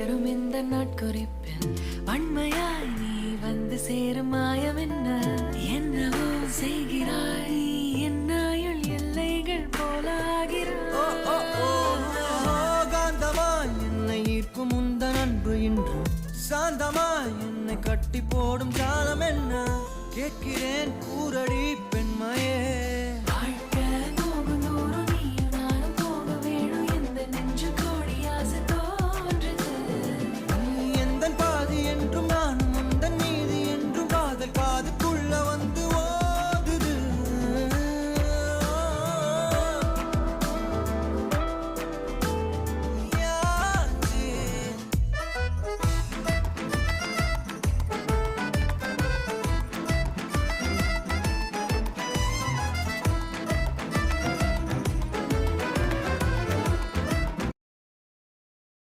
மலரும் இந்த நாட்குறிப்பில் வன்மையாய் நீ வந்து சேரும் மாயம் என்னவோ செய்கிறாய் நீ என்னாயுள் எல்லைகள் போலாகிறாய் காந்தமாய் என்னை ஈர்க்கும் உந்தன் அன்பு இன்று சாந்தமாய் என்னை கட்டி போடும் காலம் என்ன கேட்கிறேன் கூரடி பெண்மையே